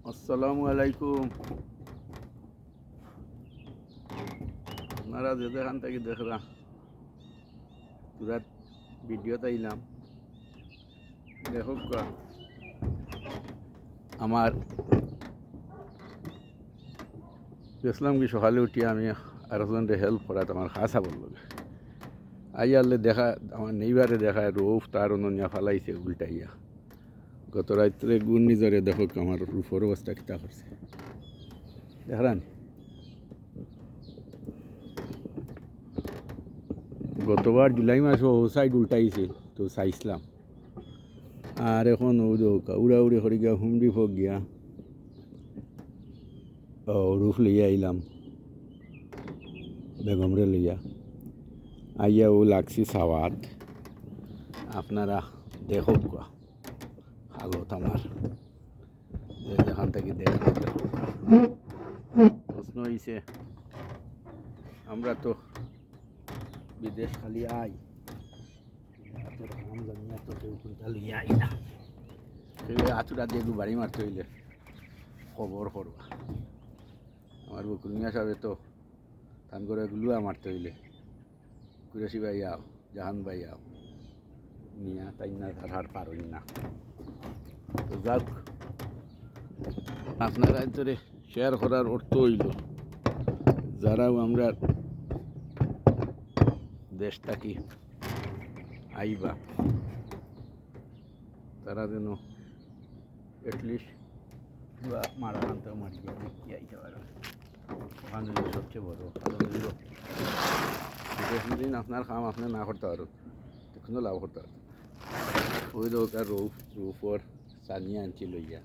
আসসালামু আলাইকুম। আপনারা যে যেখান থেকে দেখরা পুরা ভিডিওতে আইলাম দেখো আমার গেছিলাম কি সকালে উঠি আমি আরেকজনকে হেল্প করা আমার খাসা বলল আইয়ালে দেখা আমার নেইবারে দেখায় রৌফ তার অনন্যা ফালাইছে উল্টাইয়া গত রাত্রে ঘূর্ণিঝড়ে দেখো আমার রূপর অবস্থা কিতা করছে দেখরান। গতবার জুলাই মাসে ও সাইড উল্টাইছে তো চাইছিলাম আর এখন উড়াউড়ি করে গিয়া হুমড়ি ফোক গিয়া রুফ লইয়া আইলাম বেগমরে লইয়া আইয়া ও লাগছি সাওয়াত আপনারা দেখো হালত আমার যেখান থেকে দেখো প্রশ্ন হয়েছে আমরা তো বিদেশ খালি আই তো কেউ কোনটা লইয়া আই না আতুরা দিয়ে একটু বাড়ি মারতে হইলে খবর করবা আমার বকুল মিয়া সাহেব তো তান করে গুলুয়া মারতে হইলে কুরেশি ভাই আও জাহান ভাই আও মিয়া তাই না হার পারই না তো যাক আপনারা ধরে শেয়ার করার অর্থ হইল যারাও আমরা দেশটাকে আইবা তারা যেন এটলিস্ট মারা আনতেও মারিয়া দেখি আইতে পারে ওখান থেকে সবচেয়ে বড় দিন আপনার কাম আপনি না করতে পারো তখনও লাভ করতে পারো ওই দরকার রূপর সানিয়া আনছি লইয়া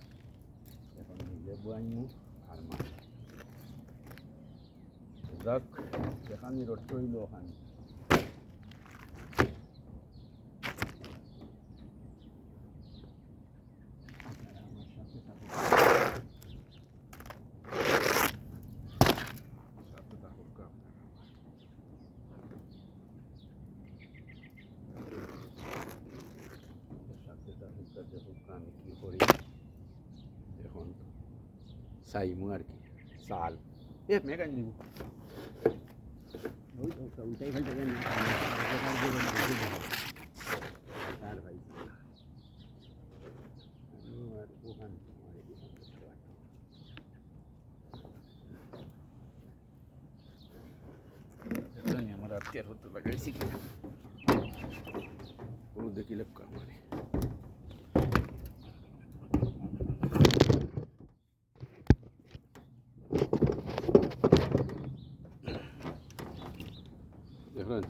এখন নিজে বয়াইমু আর মাছ যাক যেখানে রট হইল ওখানে আমি কি করি এখন চাইমু আর কি চাল মেঘান দিব উল্টাই ফেলতে আর ভাই আমার আত্মীয় হতে লাগাইছি কিনা ও দেখিলে মানে দেখলেন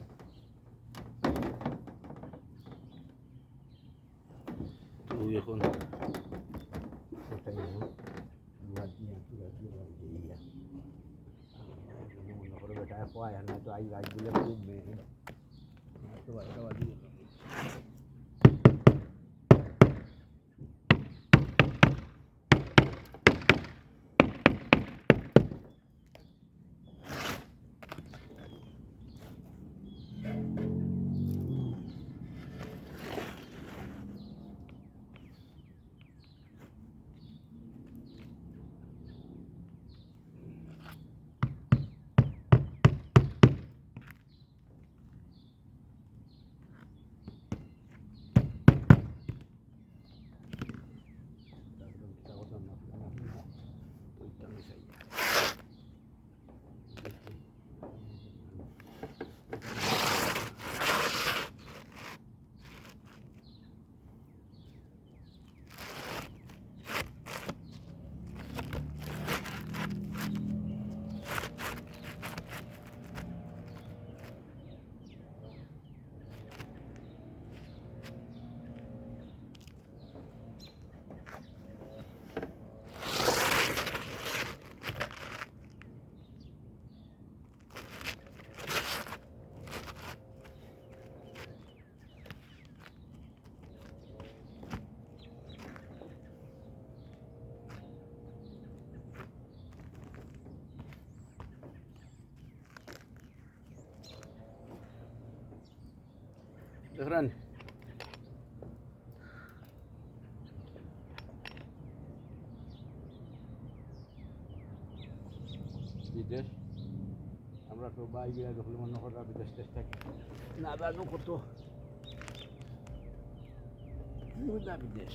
ওই এখন মনে করে বেটা পায় না তো আই গাছগুলো খুব মেয়ে দেখলেন বিদেশ আমরা তো বাইরে যখন মনে করা বিদেশ টেস্ট থাকি না জানো কত বিদেশ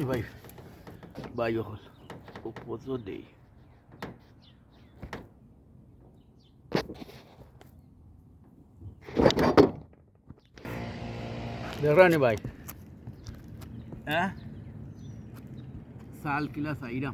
ভাই ভাই হল উপজো দেই দেখরানি ভাই হ্যাঁ साल किला साइरा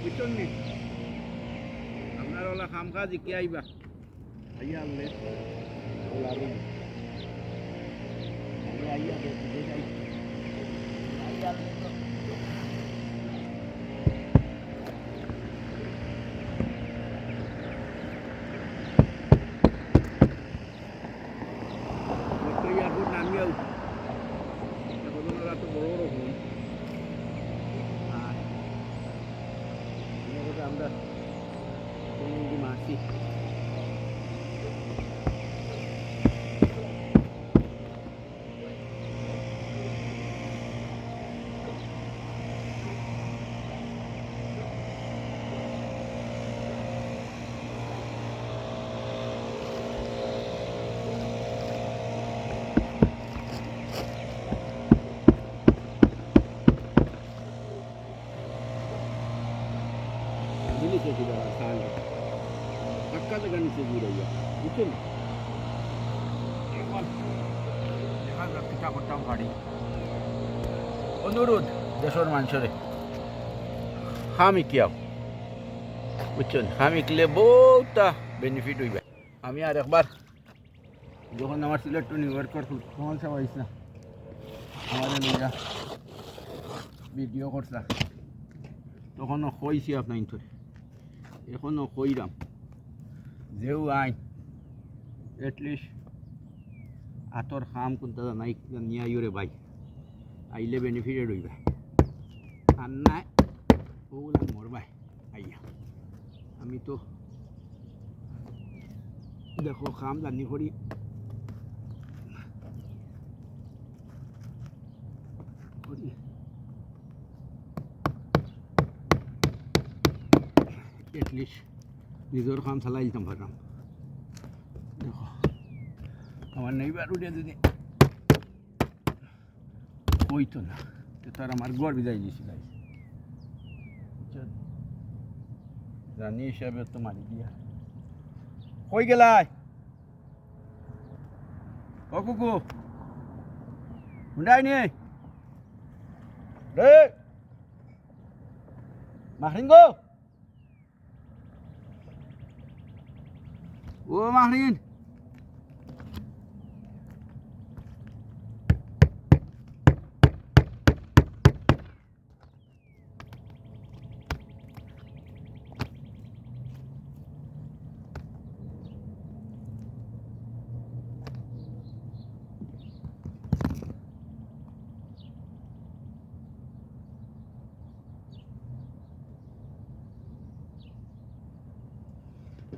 বুঝছেন নি আপনার ওলা খাম কাজ কি আইবা আইয়া আনলে ওলা রুম আইয়া দেখে যাই আইয়া এয়ারপোর্ট নামিয়াও এখন ওরা তো বড় বড় ফোন আমরা মাসি से किधर आसान है पक्का तो करनी से दूर है बुझे ना एक बार দেখা পিঠা করতাম গাড়ি অনুরোধ দেশের মানুষের হামিকিয়াও বুঝছেন হামিকলে বহুটা বেনিফিট হইবে আমি আর একবার যখন আমার সিলেট টু নিউ ইয়র্ক করছিল তখন সব আইস না আমাদের নিজা ভিডিও করছিলাম তখনও কইছি আপনার ইন্টরে এখনও কইরাম যেও আইন এটলিস্ট আতর খাম কোনটা নাই নিয়ে আইরে ভাই আইলে বেনিফিটেড হইবা আর নাই ওগুলা মরবাই আইয়া আমি তো দেখো খাম জানি করি এটলিস্ট নিজের কাম চালাই দিতাম পারলাম দেখো আমার নেইবার উঠে যদি হইতো না তো তার আমার গড় বিদায় দিয়েছি গাই জানি হিসাবে তো মারি দিয়া কই গেলাই ও কুকু হুন্ডাই নিয়ে রে মাহরিন গো ও মাহরিন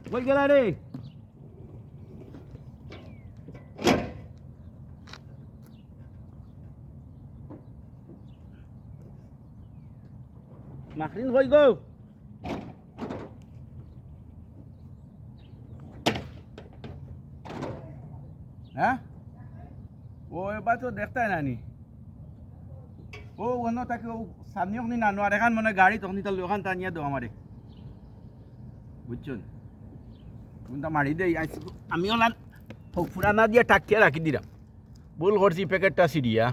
কই গেলা রে আখরিন কই গো হ্যাঁ ও এবার তো দেখতে নানি ও অন্য তাকে ও সামনে ওখানে নানো আর এখান মানে গাড়ি তখন তাহলে ওখান টানিয়ে দাও আমারে বুঝছেন কোনটা মারি দেই আমি ওলান ফুরানা দিয়ে টাকিয়ে রাখি দিলাম ভুল করছি প্যাকেটটা সিরিয়া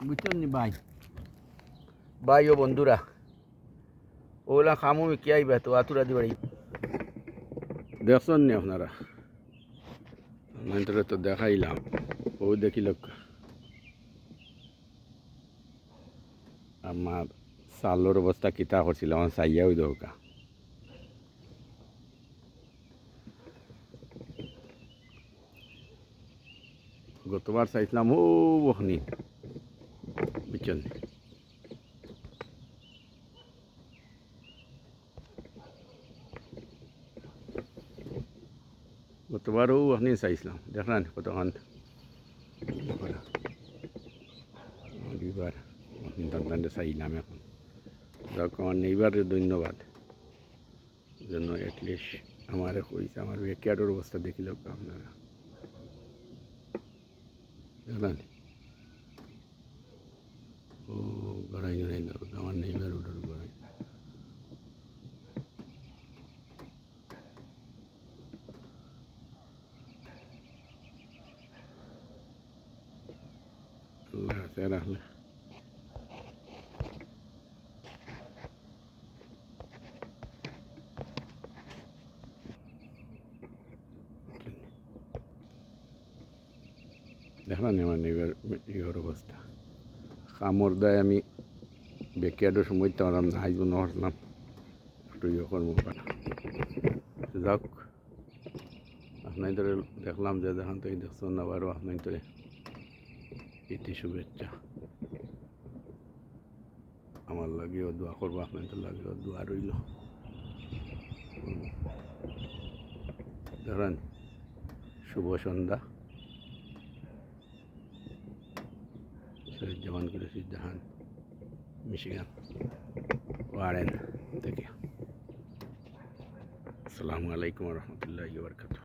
বুঝছেন নি ভাই ভাই ও বন্ধুরা ওগুলা খামো কি আইবা তো আতুরা দি বাড়ি দেখছেন নি আপনারা মেন্টরে তো দেখাইলাম ও দেখিল আমার সালোর অবস্থা কিতা করছিল আমার চাইয়াও দৌকা গতবার চাইছিলাম ও বখনি বুঝছেন গতবারও আপনি চাইছিলাম দেখলেন কতক্ষণ দুইবার আপনি দান্তানটা চাইলাম এখন যাক আমার নেইবারের ধন্যবাদ জন্য অ্যাটলিস্ট আমার কইছে আমার ব্যাকয়ার্ডের অবস্থা দেখিল আপনারা দেখলেন ও গড়াই গড়াই আমার নেইবার ওটার গড়াই আল্লাহ হাফেজ রাখলে দেখলাম আমার নেইবার ইয়ের অবস্থা কামড় দেয় আমি ব্যাকয়ার্ডের সময় তো আরাম না আইব নহরলাম একটু ইয়ে করবো পারা যাক আপনার ধরে দেখলাম যে যখন তুই দেখছেন আবারও আপনার ধরে ইতি শুভেচ্ছা আমার লাগেও দোয়া করবো আপনাদের লাগেও দোয়া রইল ধরেন শুভ সন্ধ্যা শহীদজামান কুরেশিদ্দাহান মিশিগান ওয়ারেন থেকে আসসালামু আলাইকুম রহমতুল্লাহি ওয়া বারাকাতুহু